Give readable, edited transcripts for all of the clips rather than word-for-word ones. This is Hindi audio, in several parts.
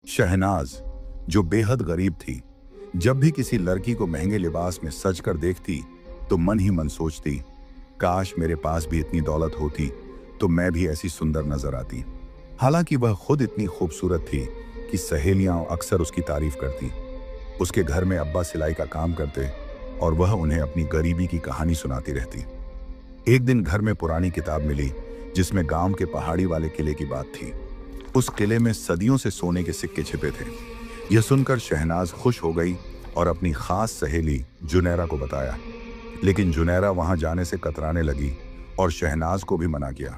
शहनाज, जो बेहद गरीब थी, जब भी किसी लड़की को महंगे लिबास में सजकर देखती तो मन ही मन सोचती, काश मेरे पास भी इतनी दौलत होती तो मैं भी ऐसी सुंदर नजर आती। हालांकि वह खुद इतनी खूबसूरत थी कि सहेलियां अक्सर उसकी तारीफ करती। उसके घर में अब्बा सिलाई का काम करते और वह उन्हें अपनी गरीबी की कहानी सुनाती रहती। एक दिन घर में पुरानी किताब मिली जिसमें गांव के पहाड़ी वाले किले की बात थी। उस किले में सदियों से सोने के सिक्के छिपे थे। यह सुनकर शहनाज खुश हो गई और अपनी खास सहेली जुनैरा को बताया। लेकिन जुनैरा वहां जाने से कतराने लगी और शहनाज को भी मना किया।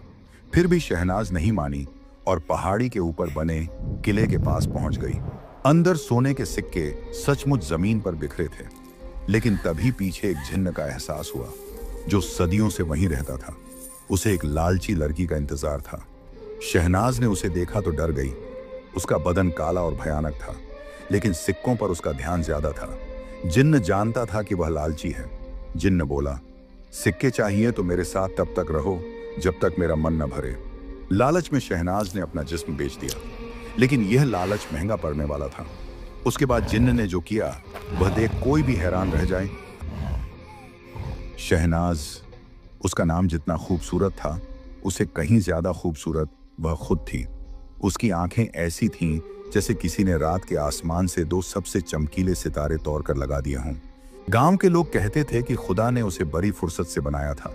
फिर भी शहनाज नहीं मानी और पहाड़ी के ऊपर बने किले के पास पहुंच गई। अंदर सोने के सिक्के सचमुच जमीन पर बिखरे थे, लेकिन तभी पीछे एक जिन्न का एहसास हुआ जो सदियों से वहीं रहता था। उसे एक लालची लड़की का इंतजार था। शहनाज ने उसे देखा तो डर गई। उसका बदन काला और भयानक था, लेकिन सिक्कों पर उसका ध्यान ज्यादा था। जिन्न जानता था कि वह लालची है। जिन्न बोला, सिक्के चाहिए तो मेरे साथ तब तक रहो जब तक मेरा मन न भरे। लालच में शहनाज ने अपना जिस्म बेच दिया, लेकिन यह लालच महंगा पड़ने वाला था। उसके बाद जिन्न ने जो किया वह देख कोई भी हैरान रह जाए। शहनाज, उसका नाम जितना खूबसूरत था उसे कहीं ज्यादा खूबसूरत वह खुद थी। उसकी आंखें ऐसी थीं जैसे किसी ने रात के आसमान से दो सबसे चमकीले सितारे तोड़कर लगा दिए हों। गांव के लोग कहते थे कि खुदा ने उसे बड़ी फुर्सत से बनाया था,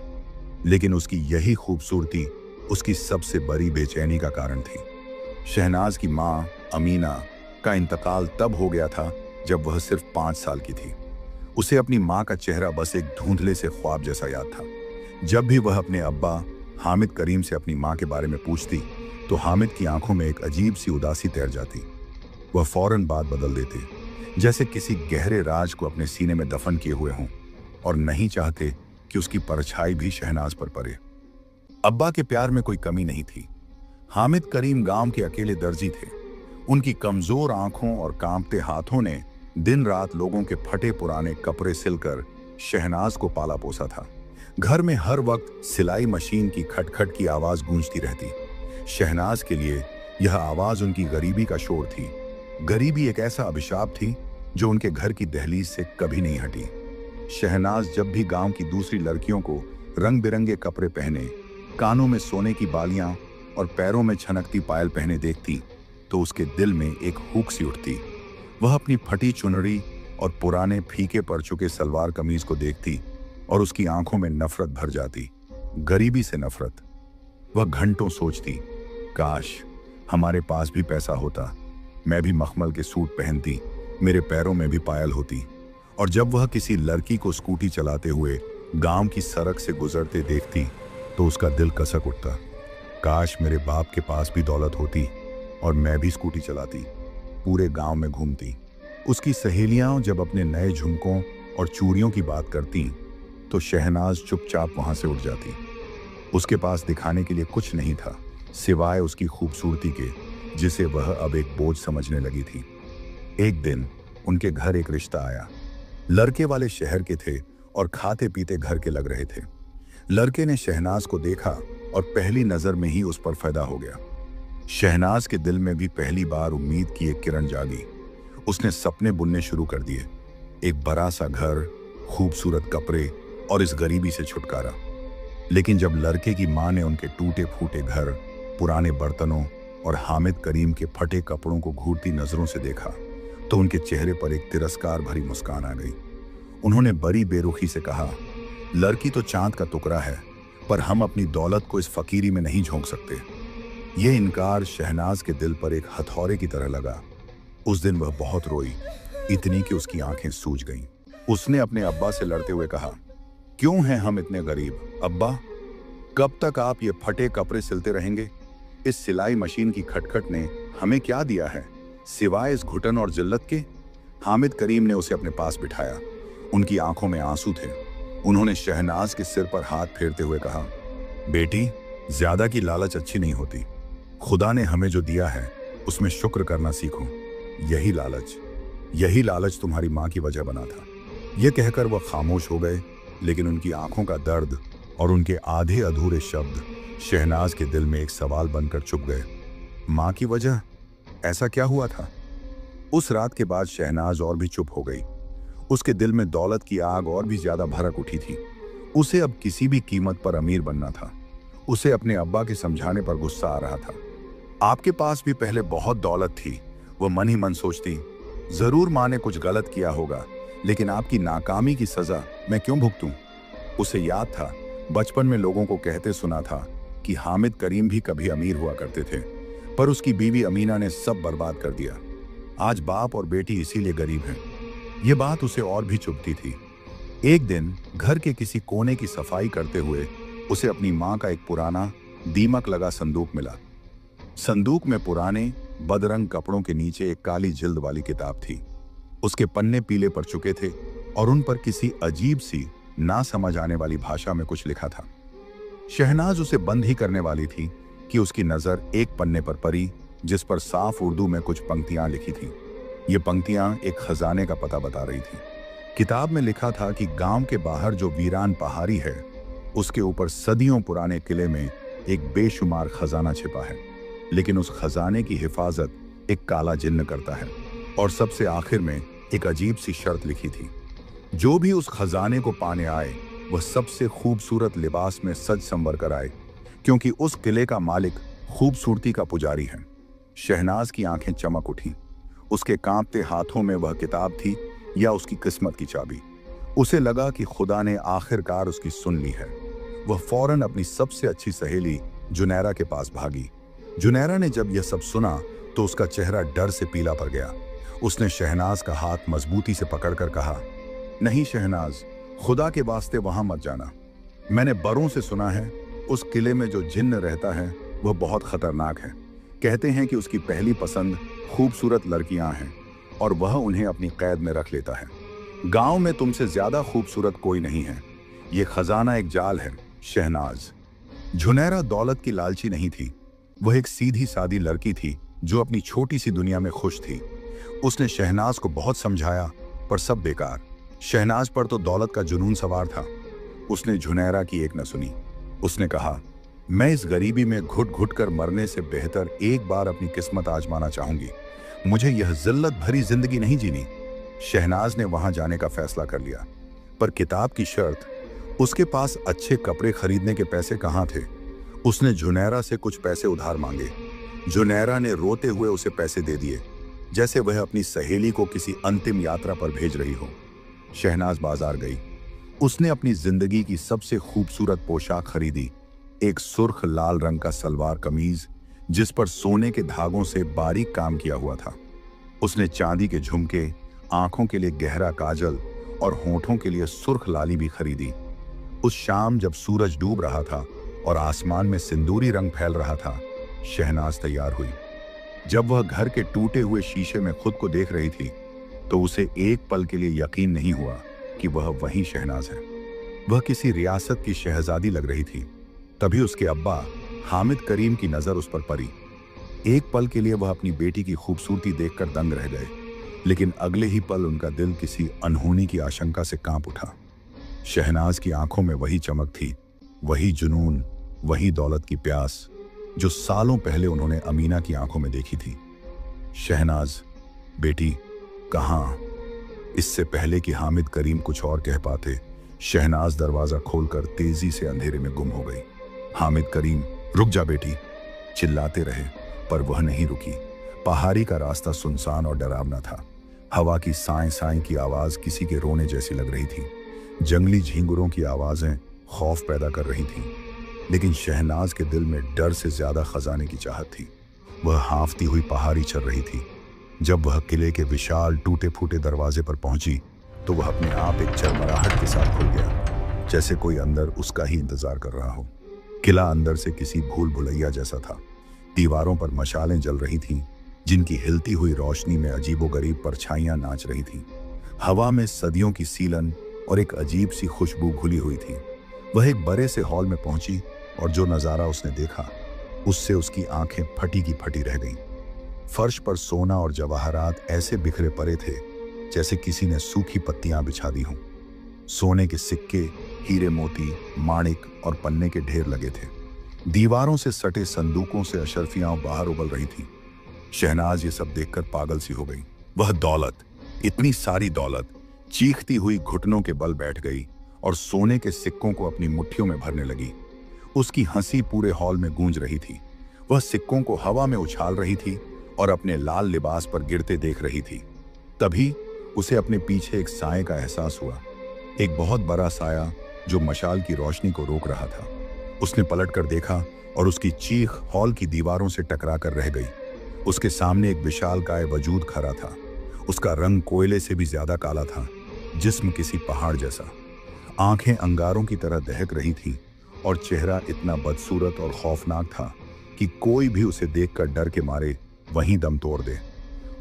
लेकिन उसकी यही खूबसूरती उसकी सबसे बड़ी बेचैनी का कारण थी। शहनाज की मां अमीना का इंतकाल तब हो गया था जब वह सिर्फ 5 साल की थी। उसे अपनी मां का चेहरा बस एक धुंधले से ख्वाब जैसा याद था। जब भी वह अपने अब्बा हामिद करीम से अपनी मां के बारे में पूछती तो हामिद की आंखों में एक अजीब सी उदासी तैर जाती। वह फौरन बात बदल देते, जैसे किसी गहरे राज को अपने सीने में दफन किए हुए हों और नहीं चाहते कि उसकी परछाई भी शहनाज पर पड़े। अब्बा के प्यार में कोई कमी नहीं थी। हामिद करीम गांव के अकेले दर्जी थे। उनकी कमजोर आंखों और कांपते हाथों ने दिन रात लोगों के फटे पुराने कपड़े सिलकर शहनाज को पाला पोसा था। घर में हर वक्त सिलाई मशीन की खटखट की आवाज गूंजती रहती। शहनाज के लिए यह आवाज उनकी गरीबी का शोर थी। गरीबी एक ऐसा अभिशाप थी जो उनके घर की दहलीज से कभी नहीं हटी। शहनाज जब भी गांव की दूसरी लड़कियों को रंग बिरंगे कपड़े पहने, कानों में सोने की बालियां और पैरों में छनकती पायल पहने देखती तो उसके दिल में एक हुक सी उठती। वह अपनी फटी चुनरी और पुराने फीके पड़ चुके सलवार कमीज को देखती और उसकी आंखों में नफरत भर जाती, गरीबी से नफरत। वह घंटों सोचती, काश हमारे पास भी पैसा होता, मैं भी मखमल के सूट पहनती, मेरे पैरों में भी पायल होती। और जब वह किसी लड़की को स्कूटी चलाते हुए गांव की सड़क से गुजरते देखती तो उसका दिल कसक उठता, काश मेरे बाप के पास भी दौलत होती और मैं भी स्कूटी चलाती, पूरे गांव में घूमती। उसकी सहेलियां जब अपने नए झुमकों और चूड़ियों की बात करती तो शहनाज चुपचाप वहां से उठ जाती। उसके पास दिखाने के लिए कुछ नहीं था सिवाय उसकी खूबसूरती के, जिसे वह अब एक बोझ समझने लगी थी। एक दिन उनके घर एक रिश्ता आया। लड़के वाले शहर के थे और खाते पीते घर के लग रहे थे। लड़के ने शहनाज को देखा और पहली नजर में ही उस पर फिदा हो गया। शहनाज के दिल में भी पहली बार उम्मीद की एक किरण जागी। उसने सपने बुनने शुरू कर दिए, एक बड़ा सा घर, खूबसूरत कपड़े और इस गरीबी से छुटकारा। लेकिन जब लड़के की मां ने उनके टूटे फूटे घर, पुराने बर्तनों और हामिद करीम के फटे कपड़ों को घूरती नजरों से देखा तो उनके चेहरे पर एक तिरस्कार भरी मुस्कान आ गई। उन्होंने बड़ी बेरुखी से कहा, लड़की तो चांद का टुकड़ा है, पर हम अपनी दौलत को इस फकीरी में नहीं झोंक सकते। यह इनकार शहनाज के दिल पर एक हथौड़े की तरह लगा। उस दिन वह बहुत रोई, इतनी कि उसकी आंखें सूज गईं। उसने अपने अब्बा से लड़ते हुए कहा, क्यों हैं हम इतने गरीब अब्बा? कब तक आप ये फटे कपड़े सिलते रहेंगे? इस सिलाई मशीन की खटखट ने हमें क्या दिया है सिवाय इस घुटन और जिल्लत के? हामिद करीम ने उसे अपने पास बिठाया। उनकी आंखों में आंसू थे। उन्होंने शहनाज के सिर पर हाथ फेरते हुए कहा, बेटी, ज्यादा की लालच अच्छी नहीं होती। खुदा ने हमें जो दिया है उसमें शुक्र करना सीखो। यही लालच तुम्हारी मां की वजह बना था। यह कहकर वह खामोश हो गए, लेकिन उनकी आंखों का दर्द और उनके आधे अधूरे शब्द शहनाज के दिल में एक सवाल बनकर चुप गए। मां की वजह? ऐसा क्या हुआ था? उस रात के बाद शहनाज और भी चुप हो गई। उसके दिल में दौलत की आग और भी ज्यादा भड़क उठी थी। उसे अब किसी भी कीमत पर अमीर बनना था। उसे अपने अब्बा के समझाने पर गुस्सा आ रहा था। आपके पास भी पहले बहुत दौलत थी, वो मन ही मन सोचती। जरूर माँ ने कुछ गलत किया होगा, लेकिन आपकी नाकामी की सजा मैं क्यों भुगतूं? उसे याद था, बचपन में लोगों को कहते सुना था कि हामिद करीम भी कभी अमीर हुआ करते थे, पर उसकी बीवी अमीना ने सब बर्बाद कर दिया। आज बाप और बेटी इसीलिए गरीब हैं। ये बात उसे और भी चुभती थी। एक दिन घर के किसी कोने की सफाई करते हुए उसे अपनी माँ का एक पुराना दीमक लगा संदूक मिला। संदूक में पुराने बदरंग कपड़ों के नीचे एक काली जिल्द वाली किताब थी। उसके पन्ने पीले पड़ चुके थे और उन पर किसी अजीब सी ना समझ आने वाली भाषा में कुछ लिखा था। शहनाज उसे बंद ही करने वाली थी कि उसकी नजर एक पन्ने पर पड़ी, जिस पर साफ उर्दू में कुछ पंक्तियां लिखी थीं। ये पंक्तियां एक खजाने का पता बता रही थी। किताब में लिखा था कि गांव के बाहर जो वीरान पहाड़ी है, उसके ऊपर सदियों पुराने किले में एक बेशुमार खजाना छिपा है, लेकिन उस खजाने की हिफाजत एक काला जिन्न करता है। और सबसे आखिर में एक अजीब सी शर्त लिखी थी, जो भी उस खजाने को पाने आए वह सबसे खूबसूरत लिबास में सज संवर कर आए, क्योंकि उस किले का मालिक खूबसूरती का पुजारी है। शहनाज की आंखें चमक उठीं। उसके कांपते हाथों में वह किताब थी या उसकी किस्मत की चाबी। उसे लगा कि खुदा ने आखिरकार उसकी सुन ली है। वह फौरन अपनी सबसे अच्छी सहेली जुनैरा के पास भागी। जुनैरा ने जब यह सब सुना तो उसका चेहरा डर से पीला पड़ गया। उसने शहनाज का हाथ मजबूती से पकड़कर कहा, नहीं शहनाज, खुदा के वास्ते वहां मत जाना। मैंने बरों से सुना है उस किले में जो जिन्न रहता है वह बहुत खतरनाक है। कहते हैं कि उसकी पहली पसंद खूबसूरत लड़कियां हैं और वह उन्हें अपनी कैद में रख लेता है। गांव में तुमसे ज्यादा खूबसूरत कोई नहीं है। यह खजाना एक जाल है शहनाज। जुनैरा दौलत की लालची नहीं थी। वह एक सीधी सादी लड़की थी जो अपनी छोटी सी दुनिया में खुश थी। उसने शहनाज को बहुत समझाया, पर सब बेकार। शहनाज पर तो दौलत का जुनून सवार था। उसने जुनैरा की एक न सुनी। उसने कहा, मैं इस गरीबी में घुट घुट कर मरने से बेहतर एक बार अपनी किस्मत आजमाना चाहूंगी। मुझे यह जिल्लत भरी जिंदगी नहीं जीनी। शहनाज ने वहां जाने का फैसला कर लिया, पर किताब की शर्त, उसके पास अच्छे कपड़े खरीदने के पैसे कहाँ थे। उसने जुनैरा से कुछ पैसे उधार मांगे। जुनैरा ने रोते हुए उसे पैसे दे दिए, जैसे वह अपनी सहेली को किसी अंतिम यात्रा पर भेज रही हो। शहनाज बाजार गई। उसने अपनी जिंदगी की सबसे खूबसूरत पोशाक खरीदी, एक सुर्ख लाल रंग का सलवार कमीज जिस पर सोने के धागों से बारीक काम किया हुआ था। उसने चांदी के झुमके, आंखों के लिए गहरा काजल और होठों के लिए सुर्ख लाली भी खरीदी। उस शाम जब सूरज डूब रहा था और आसमान में सिंदूरी रंग फैल रहा था, शहनाज तैयार हुई। जब वह घर के टूटे हुए शीशे में खुद को देख रही थी तो उसे एक पल के लिए यकीन नहीं हुआ कि वह वही शहनाज है। वह किसी रियासत की शहजादी लग रही थी। तभी उसके अब्बा हामिद करीम की नजर उस पर पड़ी। एक पल के लिए वह अपनी बेटी की खूबसूरती देखकर दंग रह गए, लेकिन अगले ही पल उनका दिल किसी अनहोनी की आशंका से कांप उठा। शहनाज की आंखों में वही चमक थी, वही जुनून, वही दौलत की प्यास जो सालों पहले उन्होंने अमीना की आंखों में देखी थी। शहनाज, बेटी, कहाँ? इससे पहले कि हामिद करीम कुछ और कह पाते, शहनाज दरवाजा खोलकर तेजी से अंधेरे में गुम हो गई। हामिद करीम, रुक जा बेटी, चिल्लाते रहे, पर वह नहीं रुकी। पहाड़ी का रास्ता सुनसान और डरावना था। हवा की साएं साएं की आवाज किसी के रोने जैसी लग रही थी। जंगली झींगुरों की आवाजें खौफ पैदा कर रही थीं, लेकिन शहनाज के दिल में डर से ज्यादा खजाने की चाहत थी। वह हाँफती हुई पहाड़ी चल रही थी। जब वह किले के विशाल टूटे फूटे दरवाजे पर पहुंची तो वह अपने आप एक चरमराहट के साथ खुल गया, जैसे कोई अंदर उसका ही इंतजार कर रहा हो। किला अंदर से किसी भूल भुलैया जैसा था। दीवारों पर मशालें जल रही थीं, जिनकी हिलती हुई रोशनी में अजीबोगरीब परछाइयां नाच रही थीं। हवा में सदियों की सीलन और एक अजीब सी खुशबू घुली हुई थी। वह एक बड़े से हॉल में पहुंची और जो नजारा उसने देखा, उससे उसकी आंखें फटी की फटी रह गईं। फर्श पर सोना और जवाहरात ऐसे बिखरे पड़े थे जैसे किसी ने सूखी पत्तियां बिछा दी हों। सोने के सिक्के, हीरे मोती, माणिक और पन्ने के ढेर लगे थे। दीवारों से सटे संदूकों से अशर्फियां बाहर उबल रही थीं। शहनाज ये सब देखकर पागल सी हो गई। वह दौलत, इतनी सारी दौलत, चीखती हुई घुटनों के बल बैठ गई और सोने के सिक्कों को अपनी मुट्ठियों में भरने लगी। उसकी हंसी पूरे हॉल में गूंज रही थी। वह सिक्कों को हवा में उछाल रही थी और अपने लाल लिबास पर गिरते देख रही थी। तभी उसे अपने पीछे एक साए का एहसास हुआ, एक बहुत बड़ा साया जो मशाल की रोशनी को रोक रहा था। उसने पलटकर देखा और उसकी चीख हॉल की दीवारों से टकरा कर रह गई। उसके सामने एक विशालकाय वजूद खड़ा था। उसका रंग कोयले से भी ज्यादा काला था, जिस्म किसी पहाड़ जैसा। आंखें अंगारों की तरह दहक रही थीं और चेहरा इतना बदसूरत और खौफनाक था कि कोई भी उसे देखकर डर के मारे वहीं दम तोड़ दे।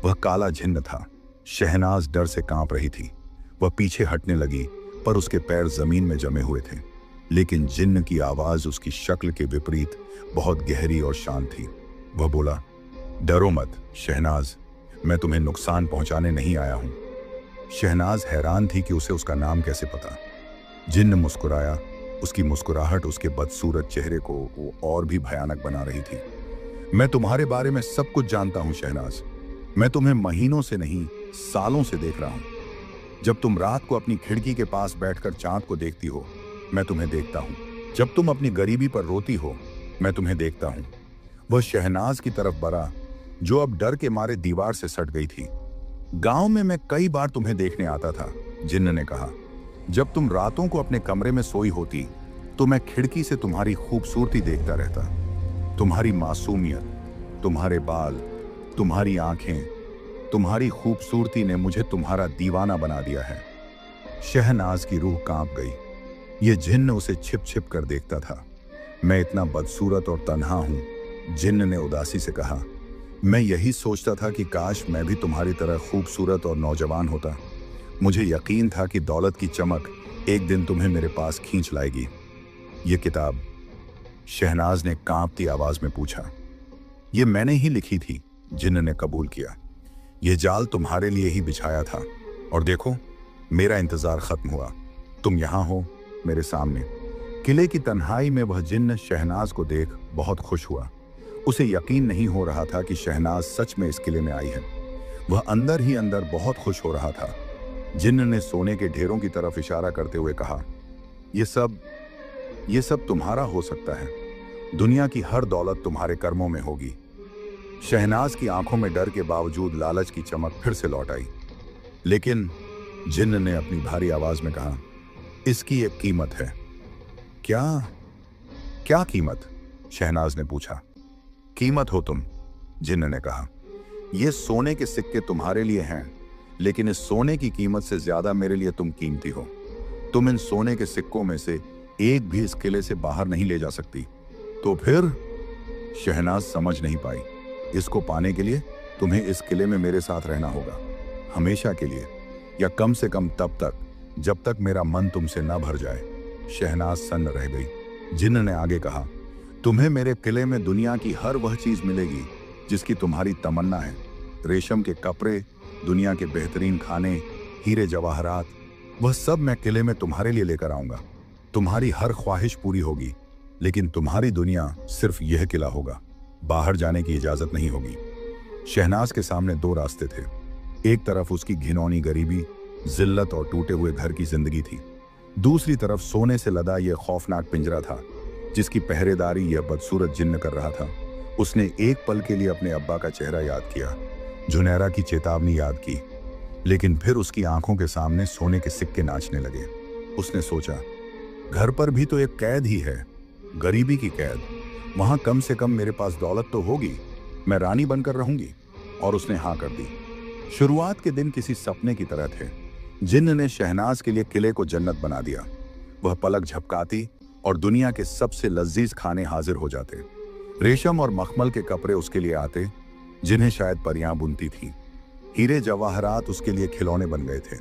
वह काला जिन्न था। शहनाज डर से कांप रही थी। वह पीछे हटने लगी, पर उसके पैर जमीन में जमे हुए थे। लेकिन जिन्न की आवाज उसकी शक्ल के विपरीत बहुत गहरी और शांत थी। वह बोला, डरो मत शहनाज, मैं तुम्हें नुकसान पहुंचाने नहीं आया हूं। शहनाज हैरान थी कि उसे उसका नाम कैसे पता। जिन्न मुस्कुराया। उसकी मुस्कुराहट उसके बदसूरत चेहरे को वो और भी भयानक बना रही थी। मैं तुम्हारे बारे में सब कुछ जानता हूं शहनाज। मैं तुम्हें महीनों से नहीं, सालों से देख रहा हूं। जब तुम रात को अपनी खिड़की के पास बैठकर चांद को देखती हो, मैं तुम्हें देखता हूं। जब तुम अपनी गरीबी पर रोती हो, मैं तुम्हें देखता हूं। वह शहनाज की तरफ बढ़ा, जो अब डर के मारे दीवार से सट गई थी। गांव में मैं कई बार तुम्हें देखने आता था, जिन्न ने कहा। जब तुम रातों को अपने कमरे में सोई होती, तो मैं खिड़की से तुम्हारी खूबसूरती देखता रहता। तुम्हारी मासूमियत, तुम्हारे बाल, तुम्हारी आंखें, तुम्हारी खूबसूरती ने मुझे तुम्हारा दीवाना बना दिया है। शहनाज की रूह कांप गई। यह जिन्न उसे छिप छिप कर देखता था। मैं इतना बदसूरत और तन्हा हूं, जिन्न ने उदासी से कहा। मैं यही सोचता था कि काश मैं भी तुम्हारी तरह खूबसूरत और नौजवान होता। मुझे यकीन था कि दौलत की चमक एक दिन तुम्हें मेरे पास खींच लाएगी। ये किताब, शहनाज ने कांपती आवाज में पूछा। ये मैंने ही लिखी थी, जिन्न ने कबूल किया। यह जाल तुम्हारे लिए ही बिछाया था, और देखो, मेरा इंतजार खत्म हुआ। तुम यहां हो, मेरे सामने। किले की तन्हाई में वह जिन्न शहनाज को देख बहुत खुश हुआ। उसे यकीन नहीं हो रहा था कि शहनाज सच में इस किले में आई है। वह अंदर ही अंदर बहुत खुश हो रहा था। जिन्न ने सोने के ढेरों की तरफ इशारा करते हुए कहा, ये सब तुम्हारा हो सकता है। दुनिया की हर दौलत तुम्हारे कर्मों में होगी। शहनाज की आंखों में डर के बावजूद लालच की चमक फिर से लौट आई। लेकिन जिन्न ने अपनी भारी आवाज में कहा, इसकी एक कीमत है। क्या कीमत? शहनाज ने पूछा। कीमत हो तुम, जिन्न ने कहा। ये सोने के सिक्के तुम्हारे लिए हैं, लेकिन इस सोने की कीमत से ज्यादा मेरे लिए तुम कीमती हो। तुम इन सोने के सिक्कों में से एक भी इस किले से बाहर नहीं ले जा सकती। तो फिर? शहनाज समझ नहीं पाई। इसको पाने के लिए तुम्हें इस किले में मेरे साथ रहना होगा, हमेशा के लिए, या कम से कम तब तक जब तक मेरा मन तुमसे न भर जाए। शहनाज सन्न रह गई। जिन्न ने आगे कहा, तुम्हें मेरे किले में दुनिया की हर वह चीज मिलेगी जिसकी तुम्हारी तमन्ना है। रेशम के कपड़े, दुनिया के बेहतरीन खाने, हीरे जवाहरात, वह सब मैं किले में तुम्हारे लिए लेकर आऊंगा। तुम्हारी हर ख्वाहिश पूरी होगी, लेकिन तुम्हारी दुनिया सिर्फ यह किला होगा। बाहर जाने की इजाजत नहीं होगी। शहनाज के सामने दो रास्ते थे। एक तरफ उसकी घिनौनी गरीबी, जिल्लत और टूटे हुए घर की जिंदगी थी। दूसरी तरफ सोने से लदा यह खौफनाक पिंजरा था, जिसकी पहरेदारी यह बदसूरत जिन्न कर रहा था। उसने एक पल के लिए अपने अब्बा का चेहरा याद किया, जुनैरा की चेतावनी याद की, लेकिन फिर उसकी आंखों के सामने सोने के सिक्के नाचने लगे। उसने सोचा, घर पर भी तो एक कैद ही है, गरीबी की कैद। वहां कम से कम मेरे पास दौलत तो होगी, मैं रानी बनकर रहूंगी। और उसने हाँ कर दी। शुरुआत के दिन किसी सपने की तरह थे। जिन्न ने शहनाज के लिए किले को जन्नत बना दिया। वह पलक झपकाती और दुनिया के सबसे लजीज खाने हाजिर हो जाते। रेशम और मखमल के कपड़े उसके लिए आते, जिन्हें शायद परियां बुनती थीं। हीरे जवाहरात उसके लिए खिलौने बन गए थे।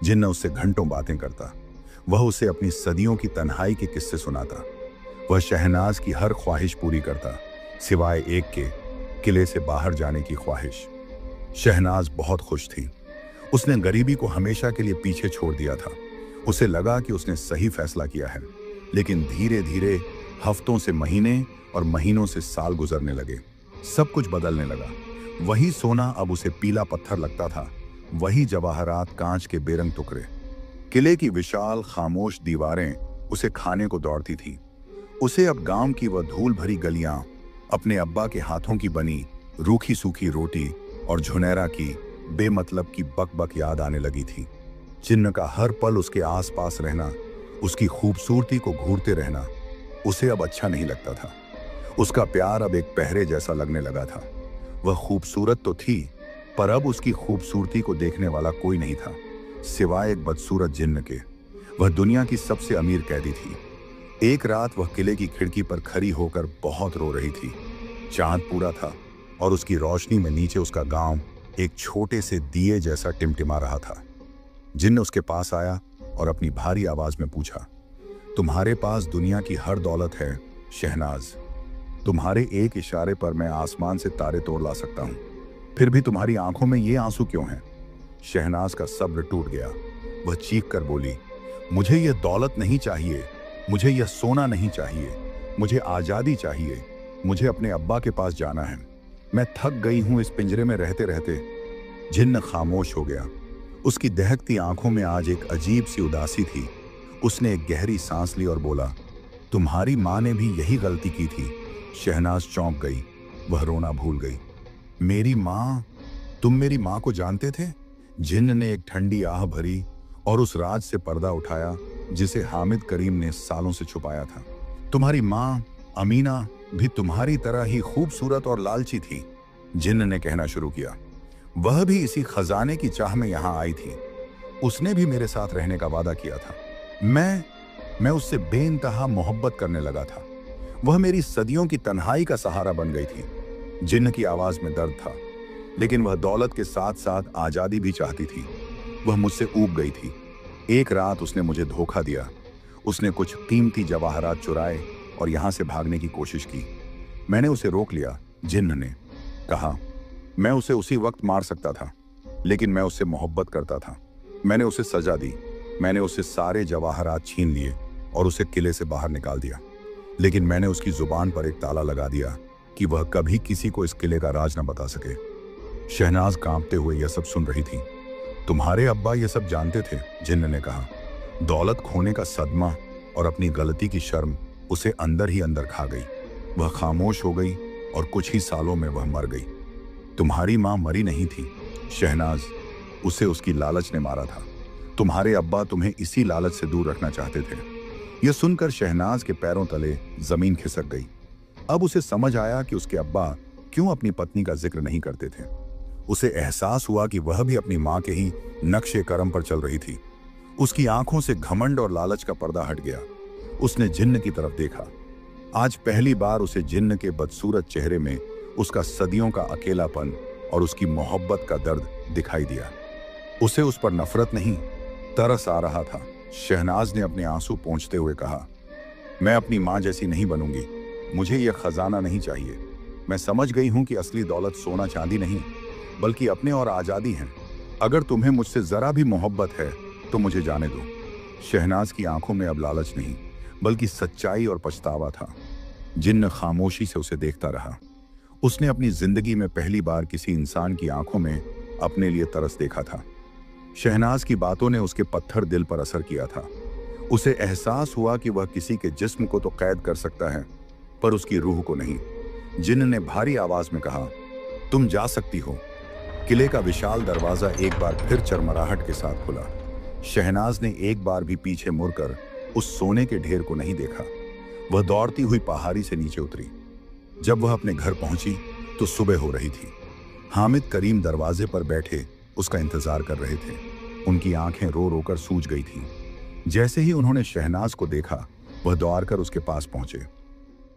जिन्न उससे घंटों बातें करता। वह उसे अपनी सदियों की तन्हाई के किस्से सुनाता। वह शहनाज की हर ख्वाहिश पूरी करता, सिवाय एक के, किले से बाहर जाने की ख्वाहिश। शहनाज बहुत खुश थी। उसने गरीबी को हमेशा के लिए पीछे छोड़ दिया था। उसे लगा कि उसने सही फैसला किया है। लेकिन धीरे धीरे हफ्तों से महीने और महीनों से साल गुजरने लगे। सब कुछ बदलने लगा। वही सोना अब उसे पीला पत्थर लगता था, वही जवाहरात कांच के बेरंग टुकड़े। किले की विशाल खामोश दीवारें उसे खाने को दौड़ती थीं। उसे अब गांव की वह धूल भरी गलियां, अपने अब्बा के हाथों की बनी रूखी सूखी रोटी और झुनैरा की बेमतलब की बकबक याद आने लगी थी। जिन्न का हर पल उसके आसपास रहना, उसकी खूबसूरती को घूरते रहना उसे अब अच्छा नहीं लगता था। उसका प्यार अब एक पहरे जैसा लगने लगा था। वह खूबसूरत तो थी, पर अब उसकी खूबसूरती को देखने वाला कोई नहीं था, सिवाय एक बदसूरत जिन्न के। वह दुनिया की सबसे अमीर कैदी थी। एक रात वह किले की खिड़की पर खड़ी होकर बहुत रो रही थी। चांद पूरा था और उसकी रोशनी में नीचे उसका गांव एक छोटे से दिए जैसा टिमटिमा रहा था। जिन्न उसके पास आया और अपनी भारी आवाज में पूछा, तुम्हारे पास दुनिया की हर दौलत है शहनाज। तुम्हारे एक इशारे पर मैं आसमान से तारे तोड़ ला सकता हूं, फिर भी तुम्हारी आंखों में ये आंसू क्यों हैं? शहनाज का सब्र टूट गया। वह चीख कर बोली, मुझे यह दौलत नहीं चाहिए, मुझे यह सोना नहीं चाहिए, मुझे आजादी चाहिए, मुझे अपने अब्बा के पास जाना है। मैं थक गई हूं इस पिंजरे में रहते रहते। जिन्न खामोश हो गया। उसकी दहकती आंखों में आज एक अजीब सी उदासी थी। उसने एक गहरी सांस ली और बोला, तुम्हारी माँ ने भी यही गलती की थी। शहनाज चौंक गई। वह रोना भूल गई। मेरी माँ? तुम मेरी माँ को जानते थे? जिन्न ने एक ठंडी आह भरी और उस राज से पर्दा उठाया जिसे हामिद करीम ने सालों से छुपाया था। तुम्हारी माँ अमीना भी तुम्हारी तरह ही खूबसूरत और लालची थी, जिन्न ने कहना शुरू किया। वह भी इसी खजाने की चाह में यहां आई थी। उसने भी मेरे साथ रहने का वादा किया था। मैं उससे बेइंतहा मोहब्बत करने लगा था। वह मेरी सदियों की तन्हाई का सहारा बन गई थी। जिन्न की आवाज में दर्द था, लेकिन वह दौलत के साथ साथ आजादी भी चाहती थी। वह मुझसे ऊब गई थी। एक रात उसने मुझे धोखा दिया। उसने कुछ कीमती जवाहरात चुराए और यहां से भागने की कोशिश की। मैंने उसे रोक लिया। जिन्न ने कहा, मैं उसे उसी वक्त मार सकता था, लेकिन मैं उससे मोहब्बत करता था। मैंने उसे सजा दी। मैंने उससे सारे जवाहरात छीन लिए और उसे किले से बाहर निकाल दिया। लेकिन मैंने उसकी जुबान पर एक ताला लगा दिया कि वह कभी किसी को इस किले का राज न बता सके। शहनाज कांपते हुए यह सब सुन रही थी। तुम्हारे अब्बा यह सब जानते थे, जिन्न ने कहा। दौलत खोने का सदमा और अपनी गलती की शर्म उसे अंदर ही अंदर खा गई। वह खामोश हो गई और कुछ ही सालों में वह मर गई। तुम्हारी माँ मरी नहीं थी शहनाज, उसे उसकी लालच ने मारा था। तुम्हारे अब्बा तुम्हें इसी लालच से दूर रखना चाहते थे। यह सुनकर शहनाज के पैरों तले जमीन खिसक गई। अब उसे समझ आया कि उसके अब्बा क्यों अपनी पत्नी का जिक्र नहीं करते थे। उसे एहसास हुआ कि वह भी अपनी माँ के ही नक्शे कर्म पर चल रही थी। उसकी आंखों से घमंड और लालच का पर्दा हट गया। उसने जिन्न की तरफ देखा। आज पहली बार उसे जिन्न के बदसूरत चेहरे में उसका सदियों का अकेलापन और उसकी मोहब्बत का दर्द दिखाई दिया। उसे उस पर नफरत नहीं, तरस आ रहा था। शहनाज ने अपने आंसू पोंछते हुए कहा, मैं अपनी माँ जैसी नहीं बनूंगी। मुझे यह खजाना नहीं चाहिए। मैं समझ गई हूं कि असली दौलत सोना चांदी नहीं, बल्कि अपने और आजादी है। अगर तुम्हें मुझसे जरा भी मोहब्बत है तो मुझे जाने दो। शहनाज की आंखों में अब लालच नहीं, बल्कि सच्चाई और पछतावा था। जिन्न खामोशी से उसे देखता रहा। उसने अपनी जिंदगी में पहली बार किसी इंसान की आंखों में अपने लिए तरस देखा था। शहनाज की बातों ने उसके पत्थर दिल पर असर किया था। उसे एहसास हुआ कि वह किसी के जिस्म को तो कैद कर सकता है, पर उसकी रूह को नहीं। जिन्न ने भारी आवाज में कहा, तुम जा सकती हो। किले का विशाल दरवाजा एक बार फिर चरमराहट के साथ खुला। शहनाज ने एक बार भी पीछे मुड़कर उस सोने के ढेर को नहीं देखा। वह दौड़ती हुई पहाड़ी से नीचे उतरी। जब वह अपने घर पहुंची तो सुबह हो रही थी। हामिद करीम दरवाजे पर बैठे उसका इंतजार कर रहे थे। उनकी आंखें रो रो कर सूज गई थीं। जैसे ही उन्होंने शहनाज को देखा, वह दौड़कर उसके पास पहुंचे।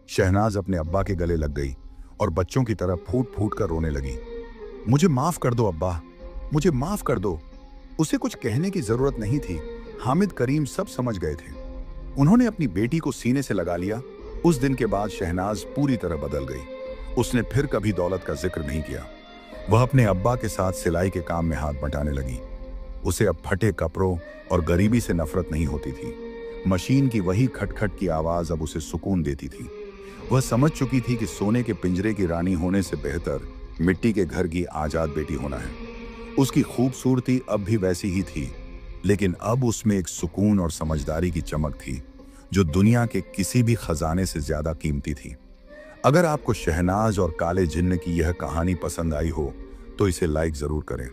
शहनाज अपने अब्बा के गले लग गई और बच्चों की तरह फूट फूट कर रोने लगी। मुझे माफ कर दो अब्बा, मुझे माफ कर दो। उसे कुछ कहने की जरूरत नहीं थी। हामिद करीम सब समझ गए थे। उन्होंने अपनी बेटी को सीने से लगा लिया। उस दिन के बाद शहनाज पूरी तरह बदल गई। उसने फिर कभी दौलत का जिक्र नहीं किया। वह अपने अब्बा के साथ सिलाई के काम में हाथ बटाने लगी। उसे अब फटे कपड़ों और गरीबी से नफरत नहीं होती थी। मशीन की वही खटखट की आवाज अब उसे सुकून देती थी। वह समझ चुकी थी कि सोने के पिंजरे की रानी होने से बेहतर मिट्टी के घर की आजाद बेटी होना है। उसकी खूबसूरती अब भी वैसी ही थी, लेकिन अब उसमें एक सुकून और समझदारी की चमक थी जो दुनिया के किसी भी खजाने से ज्यादा कीमती थी। अगर आपको शहनाज और काले जिन्न की यह कहानी पसंद आई हो तो इसे लाइक जरूर करें।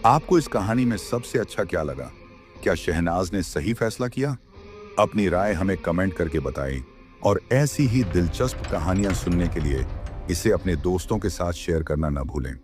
आपको इस कहानी में सबसे अच्छा क्या लगा? क्या शहनाज ने सही फैसला किया? अपनी राय हमें कमेंट करके बताएं और ऐसी ही दिलचस्प कहानियां सुनने के लिए इसे अपने दोस्तों के साथ शेयर करना न भूलें।